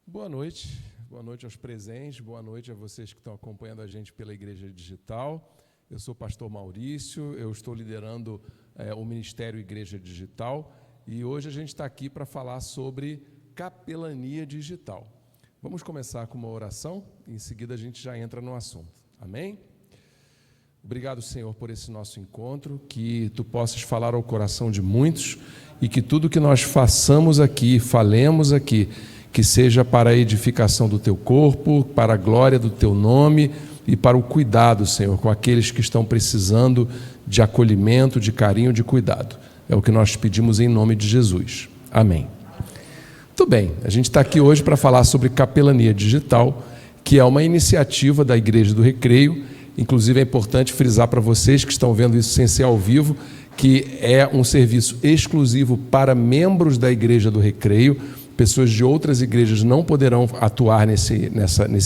Boa noite aos presentes, boa noite a vocês que estão acompanhando a gente pela Igreja Digital. Eu sou o pastor Maurício, eu estou liderando o Ministério Igreja Digital e hoje a gente está aqui para falar sobre capelania digital. Vamos começar com uma oração e em seguida a gente já entra no assunto. Amém? Obrigado, Senhor, por esse nosso encontro, que Tu possas falar ao coração de muitos e que tudo que nós façamos aqui, falemos aqui, que seja para a edificação do Teu corpo, para a glória do Teu nome e para o cuidado, Senhor, com aqueles que estão precisando de acolhimento, de carinho, de cuidado. É o que nós pedimos em nome de Jesus. Amém. Muito bem, a gente está aqui hoje para falar sobre capelania digital, que é uma iniciativa da Igreja do Recreio. Inclusive é importante frisar para vocês que estão vendo isso sem ser ao vivo, que é um serviço exclusivo para membros da Igreja do Recreio. Pessoas de outras igrejas não poderão atuar nesse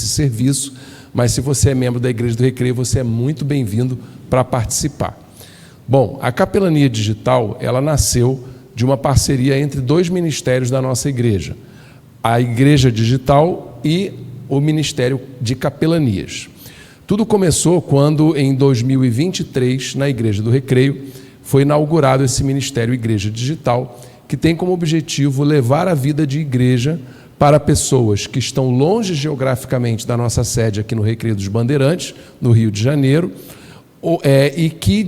serviço, mas se você é membro da Igreja do Recreio, você é muito bem-vindo para participar. Bom, a capelania digital, ela nasceu de uma parceria entre dois ministérios da nossa igreja, a Igreja Digital e o Ministério de Capelanias. Tudo começou quando, em 2023, na Igreja do Recreio, foi inaugurado esse Ministério Igreja Digital, que tem como objetivo levar a vida de igreja para pessoas que estão longe geograficamente da nossa sede aqui no Recreio dos Bandeirantes, no Rio de Janeiro, e que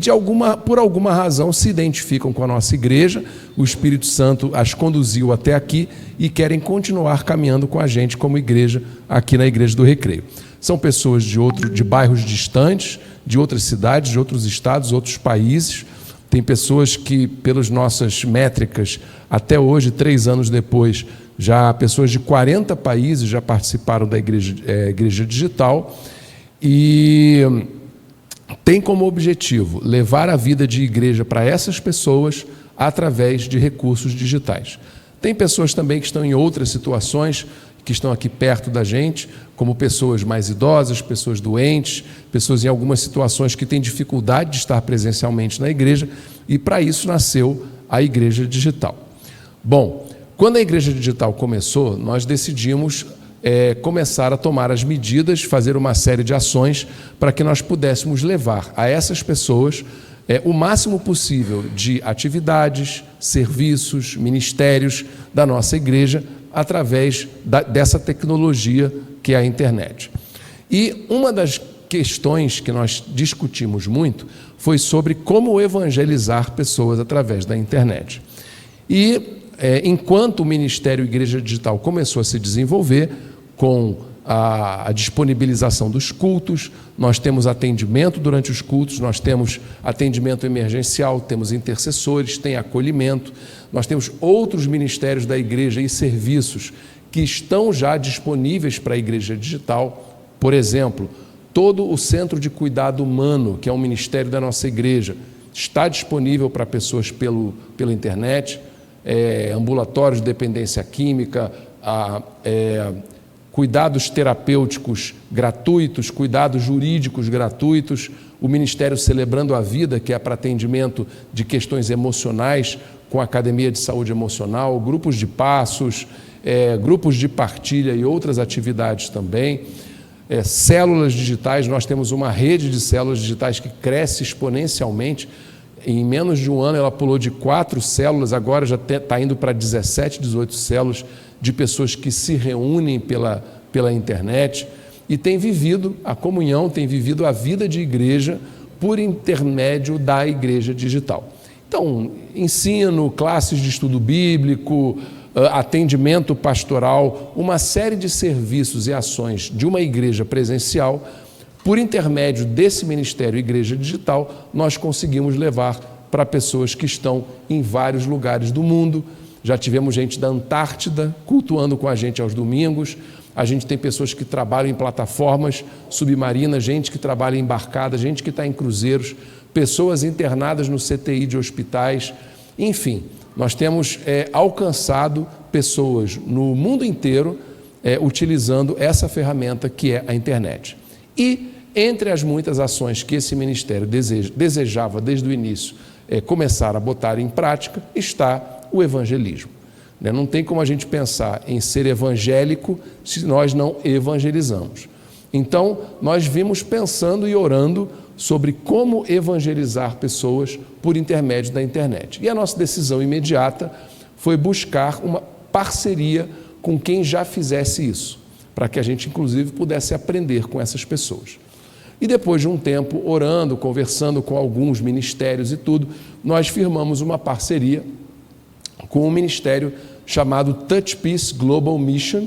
por alguma razão se identificam com a nossa igreja, o Espírito Santo as conduziu até aqui e querem continuar caminhando com a gente como igreja aqui na Igreja do Recreio. São pessoas de bairros distantes, de outras cidades, de outros estados, outros países. Tem pessoas que, pelas nossas métricas, até hoje, 3 anos depois, já pessoas de 40 países já participaram da Igreja Digital e tem como objetivo levar a vida de igreja para essas pessoas através de recursos digitais. Tem pessoas também que estão em outras situações, que estão aqui perto da gente, como pessoas mais idosas, pessoas doentes, pessoas em algumas situações que têm dificuldade de estar presencialmente na igreja, e para isso nasceu a Igreja Digital. Bom, quando a Igreja Digital começou, nós decidimos começar a tomar as medidas, fazer uma série de ações para que nós pudéssemos levar a essas pessoas o máximo possível de atividades, serviços, ministérios da nossa igreja através dessa tecnologia que é a internet. E uma das questões que nós discutimos muito foi sobre como evangelizar pessoas através da internet. E enquanto o Ministério Igreja Digital começou a se desenvolver com a disponibilização dos cultos, nós temos atendimento durante os cultos, nós temos atendimento emergencial, temos intercessores, tem acolhimento, nós temos outros ministérios da igreja e serviços que estão já disponíveis para a Igreja Digital. Por exemplo, todo o Centro de Cuidado Humano, que é um ministério da nossa igreja, está disponível para pessoas pela internet, ambulatórios de dependência química, cuidados terapêuticos gratuitos, cuidados jurídicos gratuitos, o Ministério Celebrando a Vida, que é para atendimento de questões emocionais, com a Academia de Saúde Emocional, grupos de passos, grupos de partilha e outras atividades também, células digitais. Nós temos uma rede de células digitais que cresce exponencialmente. Em menos de um ano ela pulou de 4 células, agora já está indo para 17, 18 células de pessoas que se reúnem pela internet e tem vivido a comunhão, tem vivido a vida de igreja por intermédio da Igreja Digital. Então, ensino, classes de estudo bíblico, atendimento pastoral, uma série de serviços e ações de uma igreja presencial. Por intermédio desse Ministério Igreja Digital, nós conseguimos levar para pessoas que estão em vários lugares do mundo. Já tivemos gente da Antártida cultuando com a gente aos domingos. A gente tem pessoas que trabalham em plataformas submarinas, gente que trabalha embarcada, gente que está em cruzeiros, pessoas internadas no CTI de hospitais. Enfim, nós temos alcançado pessoas no mundo inteiro utilizando essa ferramenta que é a internet. E entre as muitas ações que esse ministério desejava desde o início começar a botar em prática, está o evangelismo. né? Não tem como a gente pensar em ser evangélico se nós não evangelizamos. Então, nós vimos pensando e orando sobre como evangelizar pessoas por intermédio da internet. E a nossa decisão imediata foi buscar uma parceria com quem já fizesse isso, para que a gente, inclusive, pudesse aprender com essas pessoas. E depois de um tempo orando, conversando com alguns ministérios e tudo, nós firmamos uma parceria com um ministério chamado Touch Peace Global Mission,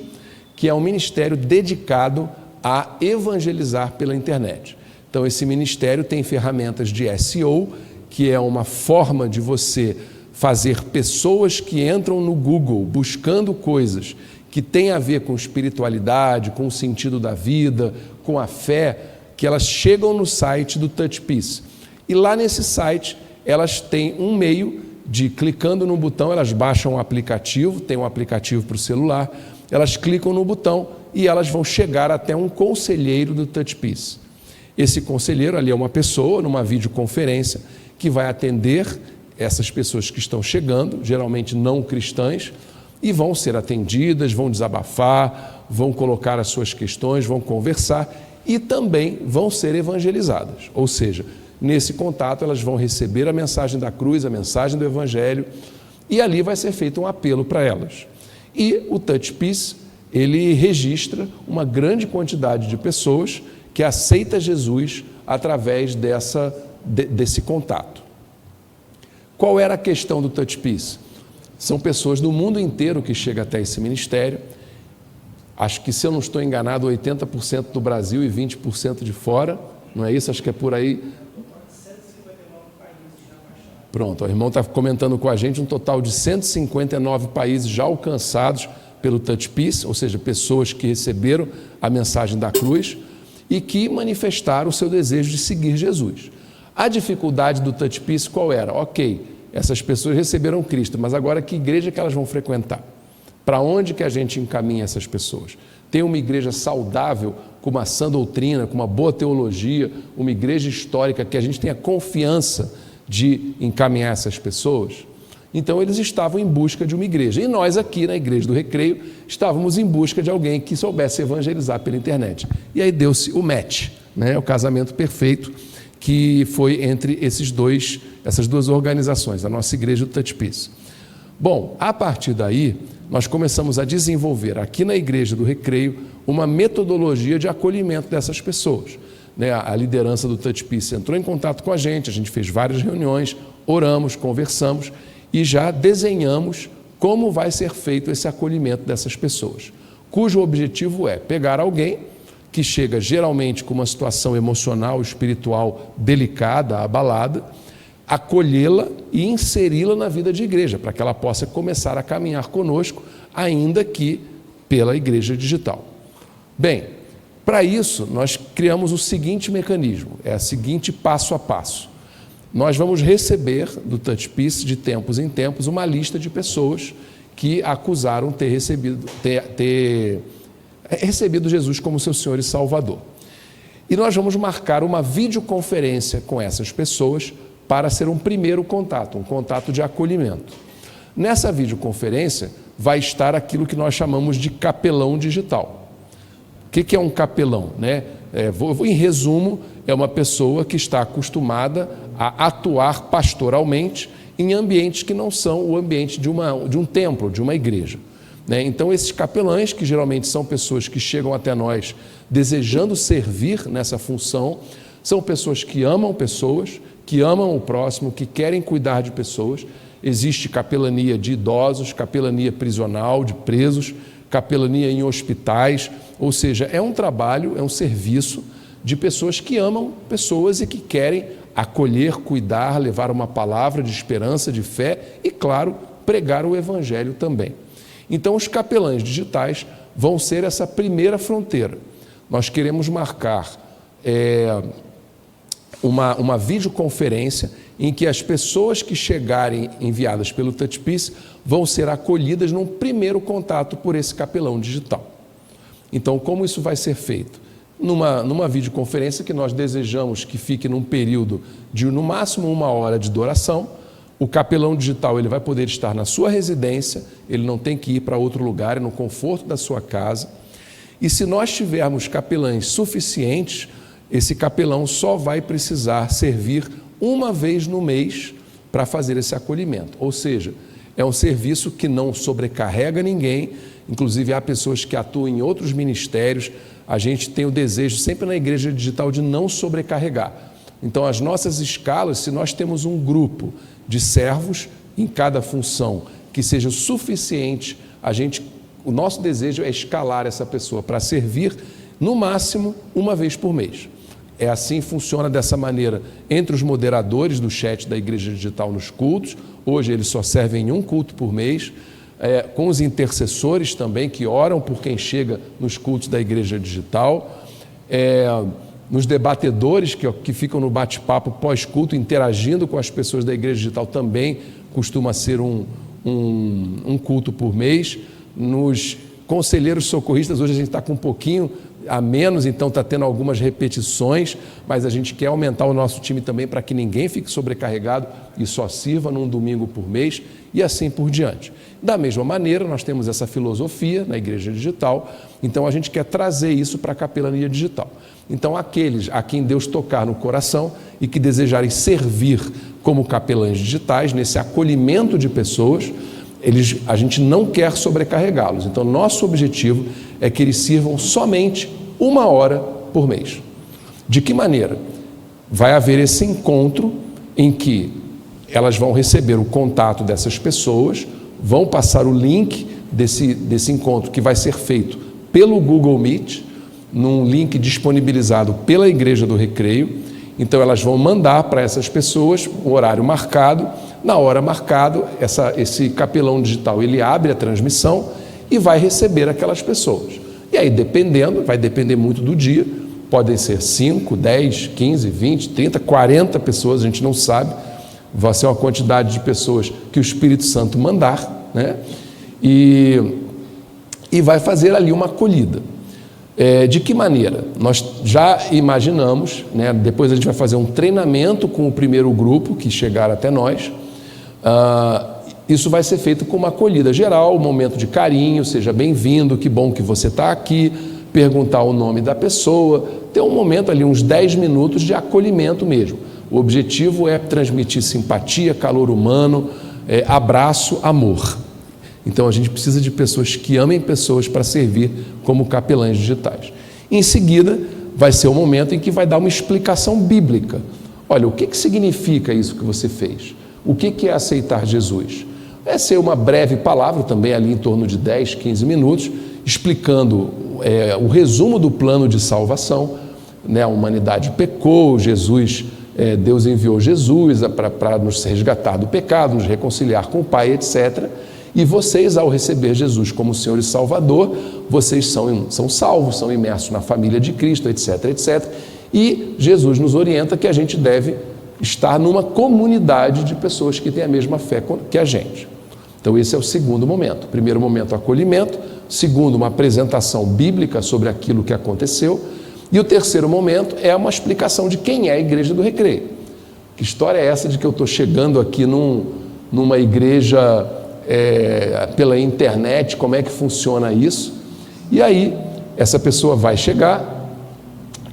que é um ministério dedicado a evangelizar pela internet. Então, esse ministério tem ferramentas de SEO, que é uma forma de você fazer pessoas que entram no Google buscando coisas que têm a ver com espiritualidade, com o sentido da vida, com a fé, que elas chegam no site do Touch Peace. E lá nesse site, elas têm um meio de, clicando no botão, elas baixam um aplicativo, tem um aplicativo para o celular, elas clicam no botão e elas vão chegar até um conselheiro do Touch Peace. Esse conselheiro ali é uma pessoa, numa videoconferência, que vai atender essas pessoas que estão chegando, geralmente não cristãs, e vão ser atendidas, vão desabafar, vão colocar as suas questões, vão conversar e também vão ser evangelizadas. Ou seja, nesse contato elas vão receber a mensagem da cruz, a mensagem do Evangelho, e ali vai ser feito um apelo para elas. E o Touch Peace, ele registra uma grande quantidade de pessoas que aceita Jesus através desse contato. Qual era a questão do Touch Peace? São pessoas do mundo inteiro que chegam até esse ministério. Acho que, se eu não estou enganado, 80% do Brasil e 20% de fora. Não é isso? Acho que é por aí. Pronto, o irmão está comentando com a gente um total de 159 países já alcançados pelo Touch Peace, ou seja, pessoas que receberam a mensagem da cruz e que manifestaram o seu desejo de seguir Jesus. A dificuldade do Touch Peace qual era? Ok, essas pessoas receberam Cristo, mas agora que igreja que elas vão frequentar? Para onde que a gente encaminha essas pessoas? Tem uma igreja saudável, com uma sã doutrina, com uma boa teologia, uma igreja histórica que a gente tenha confiança de encaminhar essas pessoas? Então, eles estavam em busca de uma igreja. E nós aqui na Igreja do Recreio estávamos em busca de alguém que soubesse evangelizar pela internet. E aí deu-se o match, né? O casamento perfeito, que foi entre essas duas organizações, a nossa igreja e o Touch Peace. Bom, a partir daí, nós começamos a desenvolver aqui na Igreja do Recreio uma metodologia de acolhimento dessas pessoas. A liderança do Touch Peace entrou em contato com a gente fez várias reuniões, oramos, conversamos e já desenhamos como vai ser feito esse acolhimento dessas pessoas, cujo objetivo é pegar alguém que chega geralmente com uma situação emocional, espiritual delicada, abalada, acolhê-la e inseri-la na vida de igreja, para que ela possa começar a caminhar conosco, ainda que pela igreja digital. Bem, para isso, nós criamos o seguinte mecanismo, é o seguinte passo a passo. Nós vamos receber do Touch Peace, de tempos em tempos, uma lista de pessoas que acusaram ter recebido Jesus como seu Senhor e Salvador. E nós vamos marcar uma videoconferência com essas pessoas para ser um primeiro contato, um contato de acolhimento. Nessa videoconferência vai estar aquilo que nós chamamos de capelão digital. O que é um capelão? Em resumo, é uma pessoa que está acostumada a atuar pastoralmente em ambientes que não são o ambiente de um templo, de uma igreja. Então, esses capelães, que geralmente são pessoas que chegam até nós desejando servir nessa função, são pessoas que amam o próximo, que querem cuidar de pessoas. Existe capelania de idosos, capelania prisional, de presos, capelania em hospitais, ou seja, é um trabalho, é um serviço de pessoas que amam pessoas e que querem acolher, cuidar, levar uma palavra de esperança, de fé e, claro, pregar o Evangelho também. Então, os capelães digitais vão ser essa primeira fronteira. Nós queremos marcar uma videoconferência em que as pessoas que chegarem enviadas pelo Touch Peace vão ser acolhidas num primeiro contato por esse capelão digital. Então, como isso vai ser feito? Numa videoconferência que nós desejamos que fique num período de, no máximo, 1 hora de duração, O capelão digital ele vai poder estar na sua residência, ele não tem que ir para outro lugar, é no conforto da sua casa. E se nós tivermos capelães suficientes, esse capelão só vai precisar servir uma vez no mês para fazer esse acolhimento. Ou seja, é um serviço que não sobrecarrega ninguém, inclusive há pessoas que atuam em outros ministérios. A gente tem o desejo sempre na igreja digital de não sobrecarregar. Então, as nossas escalas, se nós temos um grupo de servos em cada função que seja suficiente, o nosso desejo é escalar essa pessoa para servir no máximo uma vez por mês. É assim, funciona dessa maneira entre os moderadores do chat da Igreja Digital nos cultos. Hoje eles só servem um culto por mês, com os intercessores também que oram por quem chega nos cultos da Igreja Digital, nos debatedores que ficam no bate-papo pós-culto, interagindo com as pessoas da Igreja Digital, também costuma ser um culto por mês. Nos conselheiros socorristas, hoje a gente está com um pouquinho a menos, então está tendo algumas repetições, mas a gente quer aumentar o nosso time também para que ninguém fique sobrecarregado e só sirva num domingo por mês e assim por diante. Da mesma maneira, nós temos essa filosofia na Igreja Digital, então a gente quer trazer isso para a capelania digital. Então, aqueles a quem Deus tocar no coração e que desejarem servir como capelães digitais, nesse acolhimento de pessoas, a gente não quer sobrecarregá-los. Então, nosso objetivo é que eles sirvam somente 1 hora por mês. De que maneira? Vai haver esse encontro em que elas vão receber o contato dessas pessoas, vão passar o link desse encontro que vai ser feito pelo Google Meet, num link disponibilizado pela Igreja do Recreio. Então elas vão mandar para essas pessoas o horário marcado. Na hora marcada, esse capelão digital ele abre a transmissão e vai receber aquelas pessoas. E aí, vai depender muito do dia, podem ser 5, 10, 15, 20, 30, 40 pessoas, a gente não sabe, vai ser uma quantidade de pessoas que o Espírito Santo mandar, né? E vai fazer ali uma acolhida. De que maneira? Nós já imaginamos, né? Depois a gente vai fazer um treinamento com o primeiro grupo que chegar até nós. Isso vai ser feito com uma acolhida geral, um momento de carinho, seja bem-vindo, que bom que você está aqui, perguntar o nome da pessoa, ter um momento ali, uns 10 minutos de acolhimento mesmo. O objetivo é transmitir simpatia, calor humano, abraço, amor. Então a gente precisa de pessoas que amem pessoas para servir como capelães digitais. Em seguida, vai ser o momento em que vai dar uma explicação bíblica. Olha, o que significa isso que você fez? O que é aceitar Jesus? É ser uma breve palavra, também ali em torno de 10, 15 minutos, explicando o resumo do plano de salvação, né? A humanidade pecou, Deus enviou Jesus para nos resgatar do pecado, nos reconciliar com o Pai, etc. E vocês, ao receber Jesus como Senhor e Salvador, vocês são salvos, são imersos na família de Cristo, etc, etc. E Jesus nos orienta que a gente deve estar numa comunidade de pessoas que têm a mesma fé que a gente. Então esse é o segundo momento. Primeiro momento, acolhimento. Segundo, uma apresentação bíblica sobre aquilo que aconteceu. E o terceiro momento é uma explicação de quem é a Igreja do Recreio. Que história é essa de que eu estou chegando aqui numa igreja pela internet, como é que funciona isso? E aí essa pessoa vai chegar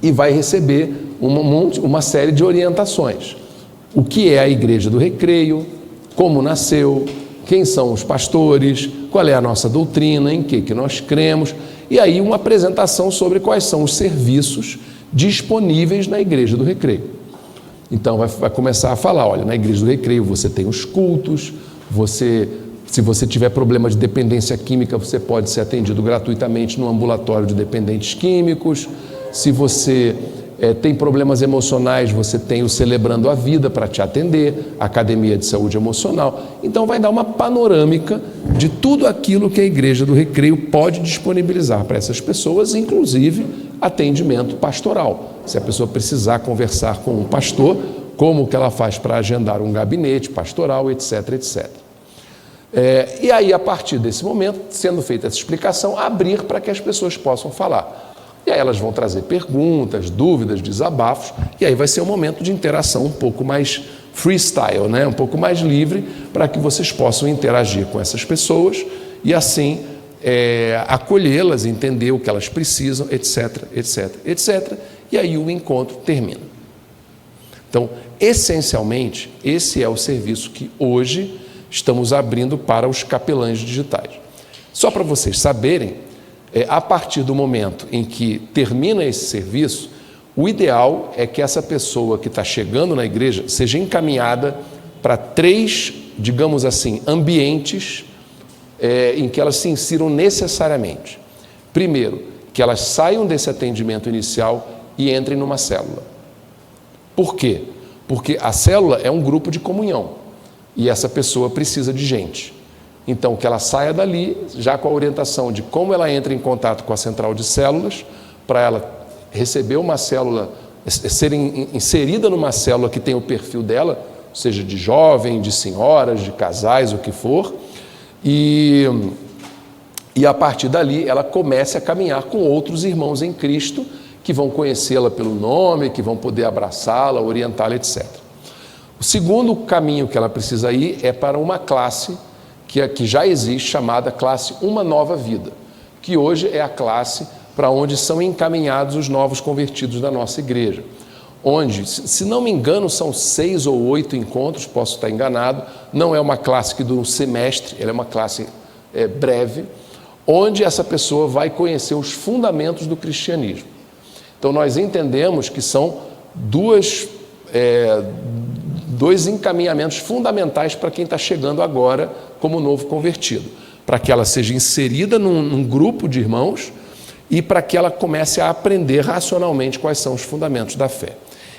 e vai receber uma série de orientações. O que é a Igreja do Recreio, como nasceu, quem são os pastores, qual é a nossa doutrina, em que nós cremos, e aí uma apresentação sobre quais são os serviços disponíveis na Igreja do Recreio. Então vai começar a falar, olha, na Igreja do Recreio você tem os cultos, se você tiver problema de dependência química, você pode ser atendido gratuitamente no ambulatório de dependentes químicos. Se você tem problemas emocionais, você tem o Celebrando a Vida para te atender, a Academia de Saúde Emocional. Então vai dar uma panorâmica de tudo aquilo que a Igreja do Recreio pode disponibilizar para essas pessoas, inclusive atendimento pastoral. Se a pessoa precisar conversar com um pastor, como que ela faz para agendar um gabinete pastoral, etc, etc. E aí, a partir desse momento, sendo feita essa explicação, abrir para que as pessoas possam falar. E aí elas vão trazer perguntas, dúvidas, desabafos, e aí vai ser um momento de interação um pouco mais freestyle, né? Um pouco mais livre, para que vocês possam interagir com essas pessoas e assim acolhê-las, entender o que elas precisam, etc, etc, etc. E aí o encontro termina. Então, essencialmente, esse é o serviço que hoje estamos abrindo para os capelães digitais. Só para vocês saberem, a partir do momento em que termina esse serviço, o ideal é que essa pessoa que está chegando na igreja seja encaminhada para 3, digamos assim, ambientes em que elas se insiram necessariamente. Primeiro, que elas saiam desse atendimento inicial e entrem numa célula. Por quê? Porque a célula é um grupo de comunhão e essa pessoa precisa de gente. Então, que ela saia dali já com a orientação de como ela entra em contato com a central de células, para ela receber uma célula, ser inserida numa célula que tem o perfil dela, seja de jovem, de senhoras, de casais, o que for, e a partir dali ela comece a caminhar com outros irmãos em Cristo que vão conhecê-la pelo nome, que vão poder abraçá-la, orientá-la, etc. O segundo caminho que ela precisa ir é para uma classe que já existe, chamada classe Uma Nova Vida, que hoje é a classe para onde são encaminhados os novos convertidos da nossa igreja, onde, se não me engano, são 6 ou 8 encontros, posso estar enganado, não é uma classe que dura um semestre, ela é uma classe breve, onde essa pessoa vai conhecer os fundamentos do cristianismo. Então, nós entendemos que são dois encaminhamentos fundamentais para quem está chegando agora como novo convertido, para que ela seja inserida num grupo de irmãos e para que ela comece a aprender racionalmente quais são os fundamentos da fé.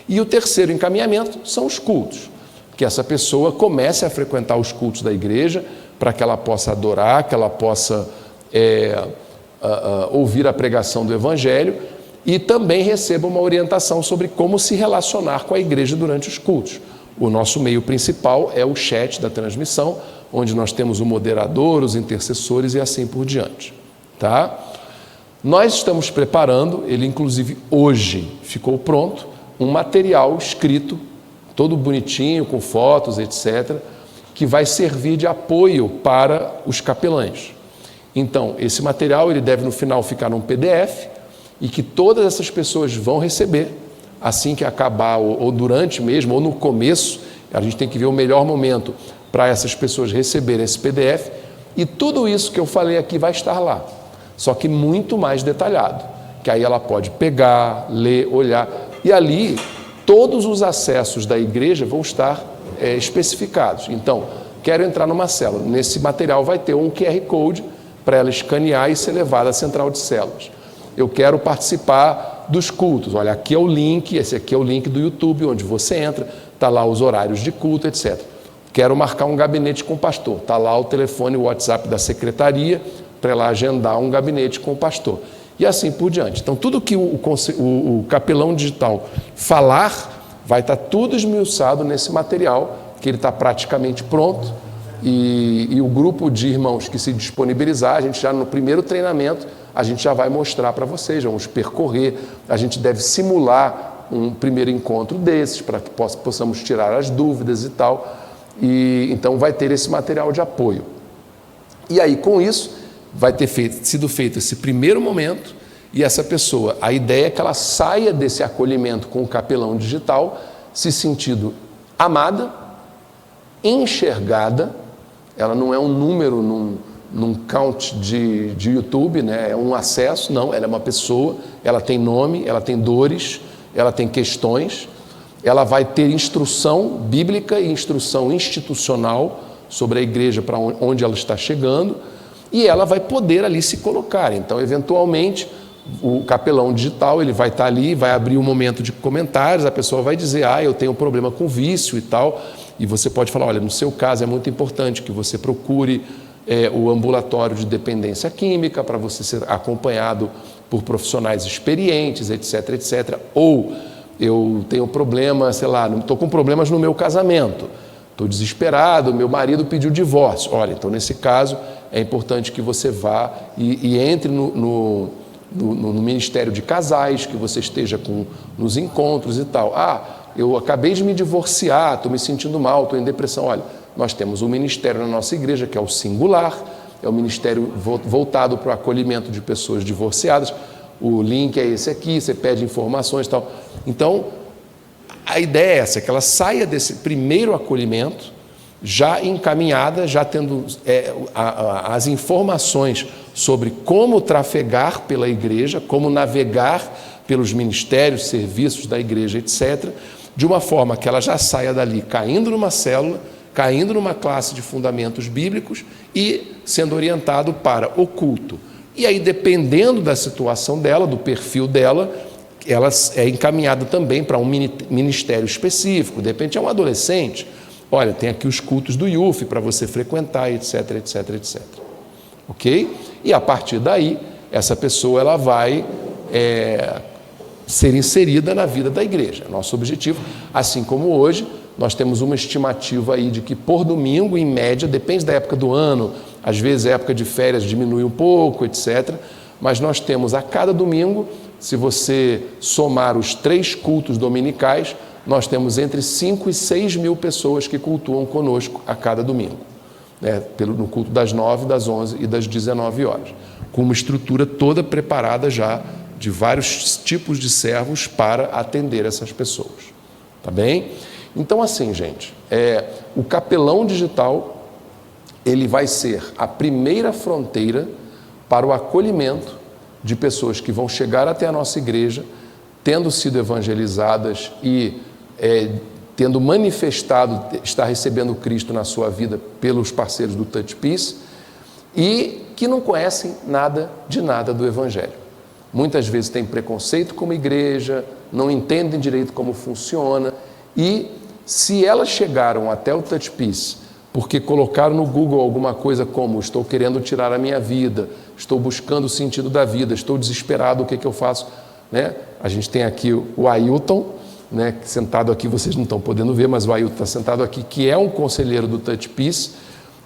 E o terceiro encaminhamento são os cultos, que essa pessoa comece a frequentar os cultos da igreja para que ela possa adorar, que ela possa ouvir a pregação do Evangelho e também receba uma orientação sobre como se relacionar com a igreja durante os cultos. O nosso meio principal é o chat da transmissão, onde nós temos o moderador, os intercessores e assim por diante. Tá? Nós estamos preparando, ele inclusive hoje ficou pronto, um material escrito, todo bonitinho, com fotos, etc., que vai servir de apoio para os capelães. Então, esse material ele deve no final ficar num PDF e que todas essas pessoas vão receber assim que acabar, ou durante mesmo, ou no começo. A gente tem que ver o melhor momento para essas pessoas receberem esse PDF, e tudo isso que eu falei aqui vai estar lá, só que muito mais detalhado, que aí ela pode pegar, ler, olhar, e ali todos os acessos da igreja vão estar especificados. Então, quero entrar numa célula, nesse material vai ter um QR Code para ela escanear e ser levada à central de células. Eu quero participar dos cultos, olha, aqui é o link, esse aqui é o link do YouTube, onde você entra, está lá os horários de culto, etc. Quero marcar um gabinete com o pastor, está lá o telefone, o WhatsApp da secretaria, para ela agendar um gabinete com o pastor. E assim por diante. Então, tudo que o capelão digital falar, vai estar tudo esmiuçado nesse material, que ele está praticamente pronto, e o grupo de irmãos que se disponibilizar, a gente já no primeiro treinamento, a gente já vai mostrar para vocês, vamos percorrer, a gente deve simular um primeiro encontro desses, para que possamos tirar as dúvidas e tal, e então vai ter esse material de apoio. E aí, com isso, vai ter sido feito esse primeiro momento, e essa pessoa, a ideia é que ela saia desse acolhimento com o capelão digital, se sentindo amada, enxergada, ela não é um número num count de YouTube, né? É um acesso, não, ela é uma pessoa, ela tem nome, ela tem dores, ela tem questões, ela vai ter instrução bíblica e instrução institucional sobre a igreja para onde ela está chegando, e ela vai poder ali se colocar. Então, eventualmente, o capelão digital, ele vai estar ali, vai abrir um momento de comentários, a pessoa vai dizer, eu tenho um problema com vício e tal, e você pode falar, olha, no seu caso é muito importante que você procure o ambulatório de dependência química para você ser acompanhado por profissionais experientes, etc, etc. Ou eu tenho problema, sei lá, estou com problemas no meu casamento, estou desesperado, meu marido pediu divórcio. Olha, então nesse caso é importante que você vá e entre no Ministério de Casais, que você esteja nos encontros e tal. eu acabei de me divorciar, estou me sentindo mal, estou em depressão. Olha, nós temos um ministério na nossa igreja que é o Singular, é um ministério voltado para o acolhimento de pessoas divorciadas. O link é esse aqui, você pede informações e tal. Então, a ideia é essa, que ela saia desse primeiro acolhimento, já encaminhada, já tendo as informações sobre como trafegar pela igreja, como navegar pelos ministérios, serviços da igreja, etc., de uma forma que ela já saia dali caindo numa célula, caindo numa classe de fundamentos bíblicos e sendo orientado para o culto. E aí, dependendo da situação dela, do perfil dela, ela é encaminhada também para um ministério específico. De repente é um adolescente, olha, tem aqui os cultos do IUF para você frequentar, etc, etc, etc. Ok? E a partir daí, essa pessoa ela vai ser inserida na vida da igreja. Nosso objetivo, assim como hoje, nós temos uma estimativa aí de que por domingo, em média, depende da época do ano, às vezes a época de férias diminui um pouco, etc. Mas nós temos a cada domingo, se você somar os 3 cultos dominicais, nós temos entre 5 e 6 mil pessoas que cultuam conosco a cada domingo, né? No culto das 9, das 11 e das 19 horas, com uma estrutura toda preparada já de vários tipos de servos para atender essas pessoas. Tá bem? Então, assim, gente, o capelão digital, ele vai ser a primeira fronteira para o acolhimento de pessoas que vão chegar até a nossa igreja, tendo sido evangelizadas e tendo manifestado, estar recebendo Cristo na sua vida pelos parceiros do Touch Peace, e que não conhecem nada do Evangelho. Muitas vezes têm preconceito com a igreja, não entendem direito como funciona, e se elas chegaram até o Touch Peace porque colocaram no Google alguma coisa como estou querendo tirar a minha vida, estou buscando o sentido da vida, estou desesperado, o que eu faço? Né? A gente tem aqui o Ailton, né, sentado aqui, vocês não estão podendo ver, mas o Ailton está sentado aqui, que é um conselheiro do Touch Peace,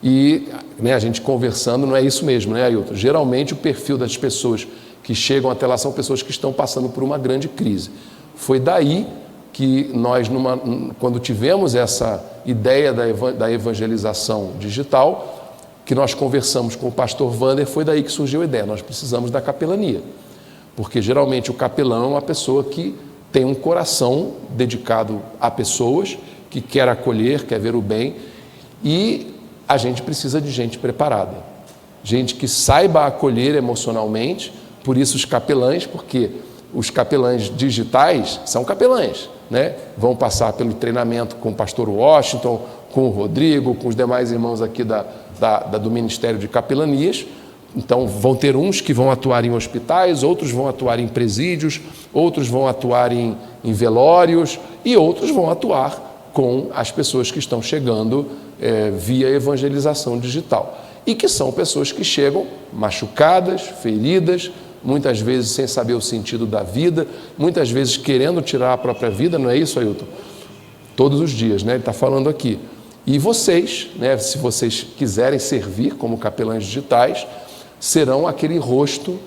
e né, a gente conversando, não é isso mesmo, né, Ailton? Geralmente o perfil das pessoas que chegam até lá são pessoas que estão passando por uma grande crise. Foi daí que nós, quando tivemos essa ideia da evangelização digital, que nós conversamos com o pastor Wander, foi daí que surgiu a ideia. Nós precisamos da capelania, porque geralmente o capelão é uma pessoa que tem um coração dedicado a pessoas, que quer acolher, quer ver o bem, e a gente precisa de gente preparada, gente que saiba acolher emocionalmente. Por isso os capelães, porque os capelães digitais são capelães, né? Vão passar pelo treinamento com o pastor Washington, com o Rodrigo, com os demais irmãos aqui do Ministério de Capelanias. Então, vão ter uns que vão atuar em hospitais, outros vão atuar em presídios, outros vão atuar em velórios e outros vão atuar com as pessoas que estão chegando via evangelização digital. E que são pessoas que chegam machucadas, feridas, muitas vezes sem saber o sentido da vida, muitas vezes querendo tirar a própria vida, não é isso, Ailton? Todos os dias, né? Ele está falando aqui. E vocês, né, se vocês quiserem servir como capelães digitais, serão aquele rosto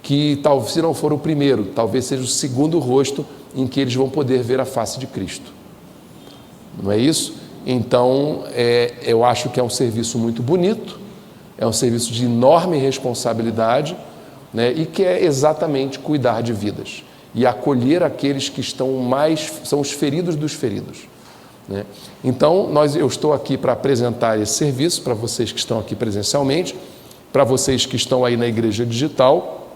que, talvez, se não for o primeiro, talvez seja o segundo rosto em que eles vão poder ver a face de Cristo. Não é isso? Então, eu acho que é um serviço muito bonito, é um serviço de enorme responsabilidade, né, e que é exatamente cuidar de vidas e acolher aqueles que são os feridos dos feridos, né? Então, eu estou aqui para apresentar esse serviço para vocês que estão aqui presencialmente, para vocês que estão aí na igreja digital,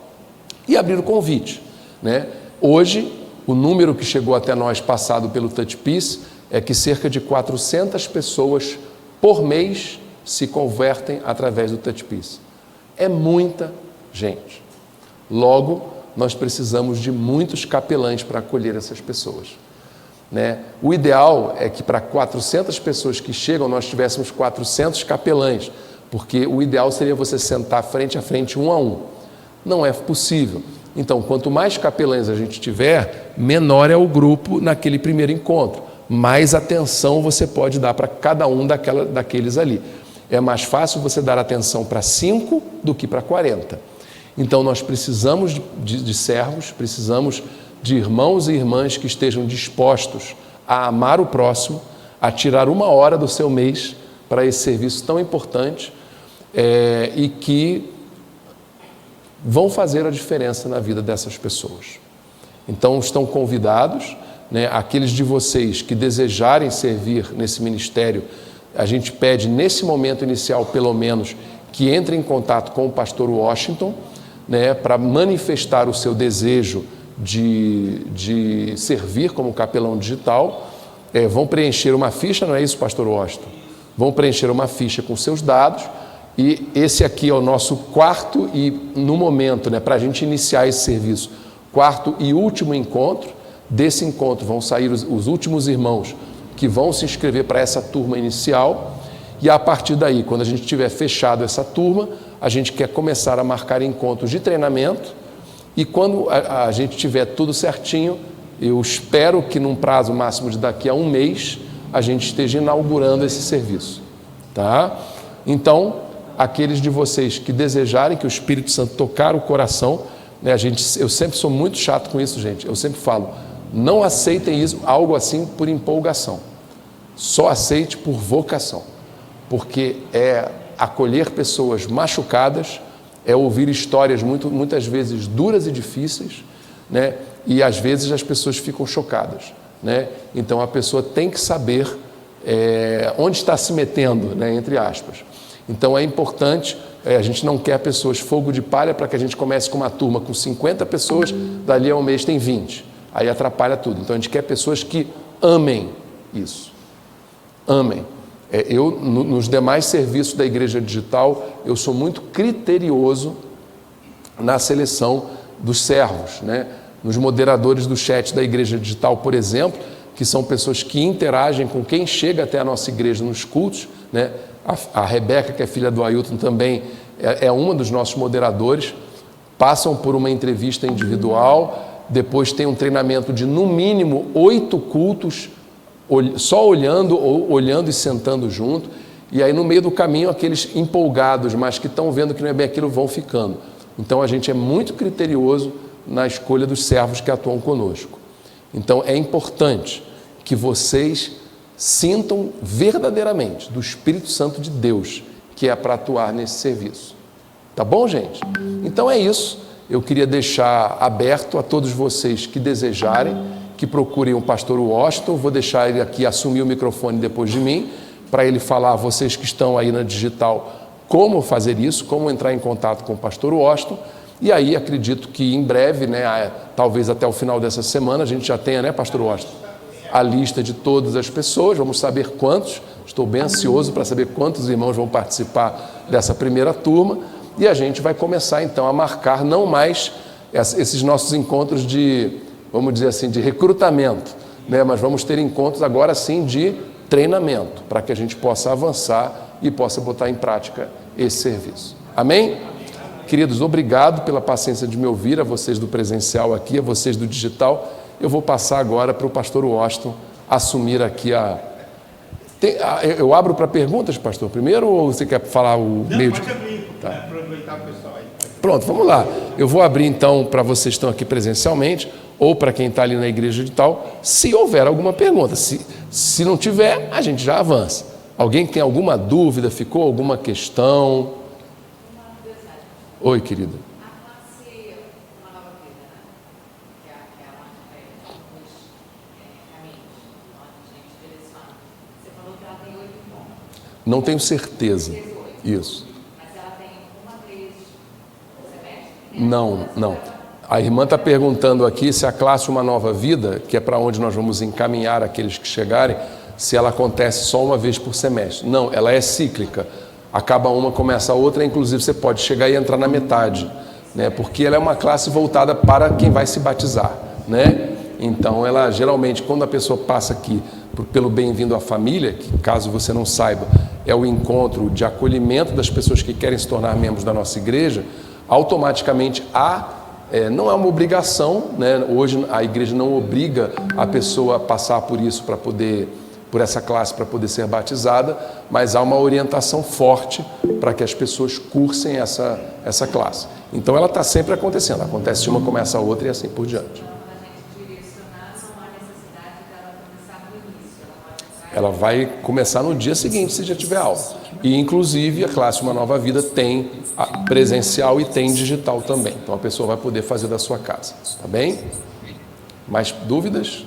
e abrir o convite, né? Hoje, o número que chegou até nós passado pelo Touch Peace é que cerca de 400 pessoas por mês se convertem através do Touch Peace. É muita gente. Logo, nós precisamos de muitos capelães para acolher essas pessoas, né? O ideal é que para 400 pessoas que chegam, nós tivéssemos 400 capelães, porque o ideal seria você sentar frente a frente, um a um. Não é possível. Então, quanto mais capelães a gente tiver, menor é o grupo naquele primeiro encontro, mais atenção você pode dar para cada um daqueles ali. É mais fácil você dar atenção para 5 do que para 40. Então, nós precisamos de servos, precisamos de irmãos e irmãs que estejam dispostos a amar o próximo, a tirar 1 hora do seu mês para esse serviço tão importante e que vão fazer a diferença na vida dessas pessoas. Então, estão convidados, né, aqueles de vocês que desejarem servir nesse ministério, a gente pede nesse momento inicial, pelo menos, que entrem em contato com o pastor Washington, né, para manifestar o seu desejo de servir como capelão digital. Vão preencher uma ficha, não é isso, pastor Washington? Vão preencher uma ficha com seus dados, e esse aqui é o nosso quarto e, no momento, né, para a gente iniciar esse serviço, quarto e último encontro. Desse encontro vão sair os últimos irmãos que vão se inscrever para essa turma inicial, e a partir daí, quando a gente tiver fechado essa turma, a gente quer começar a marcar encontros de treinamento, e quando a gente tiver tudo certinho, eu espero que num prazo máximo de daqui a 1 mês, a gente esteja inaugurando esse serviço, tá? Então, aqueles de vocês que desejarem que o Espírito Santo tocar o coração, né, eu sempre sou muito chato com isso, gente, eu sempre falo, não aceitem isso, algo assim por empolgação, só aceite por vocação, porque é acolher pessoas machucadas, é ouvir histórias muitas vezes duras e difíceis, né, e às vezes as pessoas ficam chocadas, né? Então a pessoa tem que saber onde está se metendo, né, entre aspas. Então é importante, a gente não quer pessoas fogo de palha para que a gente comece com uma turma com 50 pessoas, dali a 1 mês tem 20, aí atrapalha tudo. Então a gente quer pessoas que amem isso, amem. Nos demais serviços da Igreja Digital, eu sou muito criterioso na seleção dos servos, né? Nos moderadores do chat da Igreja Digital, por exemplo, que são pessoas que interagem com quem chega até a nossa igreja nos cultos, né? A Rebeca, que é filha do Ailton, também é uma dos nossos moderadores, passam por uma entrevista individual, depois tem um treinamento de no mínimo 8 cultos, só olhando e sentando junto, e aí no meio do caminho aqueles empolgados, mas que estão vendo que não é bem aquilo, vão ficando. Então a gente é muito criterioso na escolha dos servos que atuam conosco. Então é importante que vocês sintam verdadeiramente do Espírito Santo de Deus, que é para atuar nesse serviço. Tá bom, gente? Então é isso. Eu queria deixar aberto a todos vocês que desejarem, que procurem o pastor Washington. Vou deixar ele aqui assumir o microfone depois de mim, para ele falar a vocês que estão aí na digital como fazer isso, como entrar em contato com o pastor Washington. E aí acredito que em breve, né, talvez até o final dessa semana, a gente já tenha, né, pastor Washington, a lista de todas as pessoas, vamos saber quantos, estou bem ansioso para saber quantos irmãos vão participar dessa primeira turma, e a gente vai começar então a marcar não mais esses nossos encontros de, vamos dizer assim, de recrutamento, né, mas vamos ter encontros agora sim de treinamento, para que a gente possa avançar e possa botar em prática esse serviço. Amém? Queridos, obrigado pela paciência de me ouvir, a vocês do presencial aqui, a vocês do digital. Eu vou passar agora para o pastor Washington assumir aqui eu abro para perguntas, pastor, primeiro, ou você quer falar o meio de... Pode abrir, tá. Aproveitar o pessoal aí. Pronto, vamos lá. Eu vou abrir então para vocês que estão aqui presencialmente, ou para quem está ali na igreja digital, se houver alguma pergunta. Se não tiver, a gente já avança. Alguém que tem alguma dúvida, ficou alguma questão? Oi, querido. A classe Uma Nova Vida, né? Que é a mais dos caminhos, onde a gente direciona. Você falou que ela tem 8 pontos. Não tenho certeza. 18. Isso. Mas ela tem uma vez por semestre? Não. A irmã está perguntando aqui se a classe Uma Nova Vida, que é para onde nós vamos encaminhar aqueles que chegarem, se ela acontece só uma vez por semestre. Não, ela é cíclica. Acaba uma, começa a outra, inclusive você pode chegar e entrar na metade, né? Porque ela é uma classe voltada para quem vai se batizar, né? Então, ela geralmente, quando a pessoa passa aqui pelo Bem-vindo à Família, que caso você não saiba, é o encontro de acolhimento das pessoas que querem se tornar membros da nossa igreja, automaticamente não é uma obrigação, né? Hoje a igreja não obriga a pessoa a passar por isso por essa classe para poder ser batizada, mas há uma orientação forte para que as pessoas cursem essa classe. Então ela está sempre acontecendo, acontece uma, começa a outra e assim por diante. Quando a gente direcionar, não há necessidade dela começar do Ela vai começar no dia seguinte, se já tiver aula. E, inclusive, a classe Uma Nova Vida tem presencial e tem digital também. Então, a pessoa vai poder fazer da sua casa, tá bem? Mais dúvidas?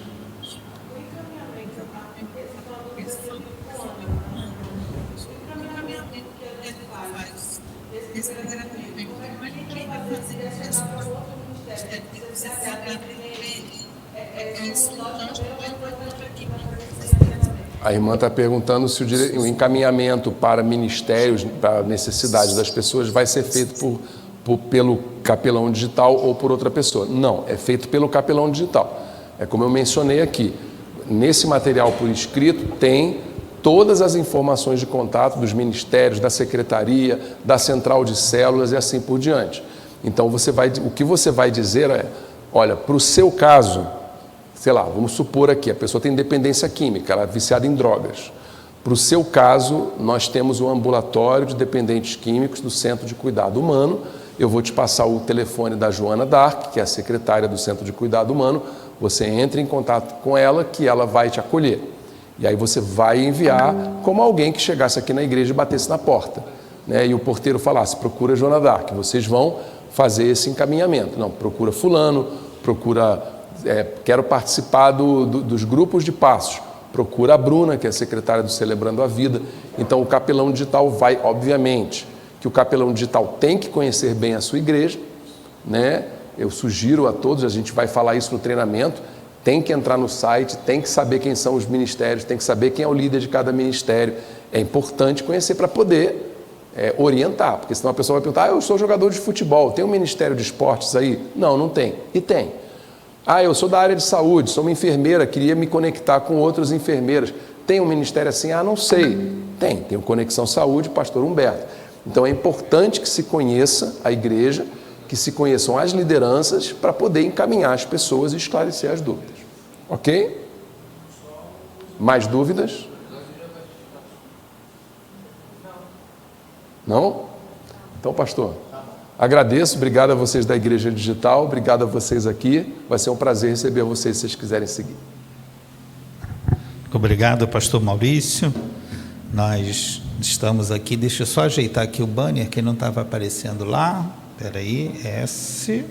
A irmã está perguntando se o encaminhamento para ministérios, para necessidades das pessoas, vai ser feito pelo capelão digital ou por outra pessoa. Não, é feito pelo capelão digital. É como eu mencionei aqui, nesse material por escrito tem todas as informações de contato dos ministérios, da secretaria, da central de células e assim por diante. Então, o que você vai dizer é, olha, para o seu caso, sei lá, vamos supor aqui, a pessoa tem dependência química, ela é viciada em drogas. Para o seu caso, nós temos um ambulatório de dependentes químicos do Centro de Cuidado Humano. Eu vou te passar o telefone da Joana Dark, que é a secretária do Centro de Cuidado Humano. Você entra em contato com ela, que ela vai te acolher. E aí você vai enviar como alguém que chegasse aqui na igreja e batesse na porta, né? E o porteiro falasse, procura Joana Dark, vocês vão fazer esse encaminhamento. Não, procura fulano, procura... quero participar dos grupos de passos. Procura a Bruna, que é a secretária do Celebrando a Vida. Então, o capelão digital vai, obviamente, que o capelão digital tem que conhecer bem a sua igreja, né? Eu sugiro a todos, a gente vai falar isso no treinamento, tem que entrar no site, tem que saber quem são os ministérios, tem que saber quem é o líder de cada ministério. É importante conhecer para poder orientar, porque senão a pessoa vai perguntar, eu sou jogador de futebol, tem um ministério de esportes aí? Não, não tem. E tem. Eu sou da área de saúde, sou uma enfermeira, queria me conectar com outras enfermeiras. Tem um ministério assim? Não sei. Tem o Conexão Saúde, pastor Humberto. Então é importante que se conheça a igreja, que se conheçam as lideranças para poder encaminhar as pessoas e esclarecer as dúvidas. Ok? Mais dúvidas? Não? Então, pastor... Agradeço, obrigado a vocês da Igreja Digital, obrigado a vocês aqui. Vai ser um prazer receber vocês se vocês quiserem seguir. Obrigado, pastor Maurício. Nós estamos aqui, deixa eu só ajeitar aqui o banner que não estava aparecendo lá. Espera aí, S...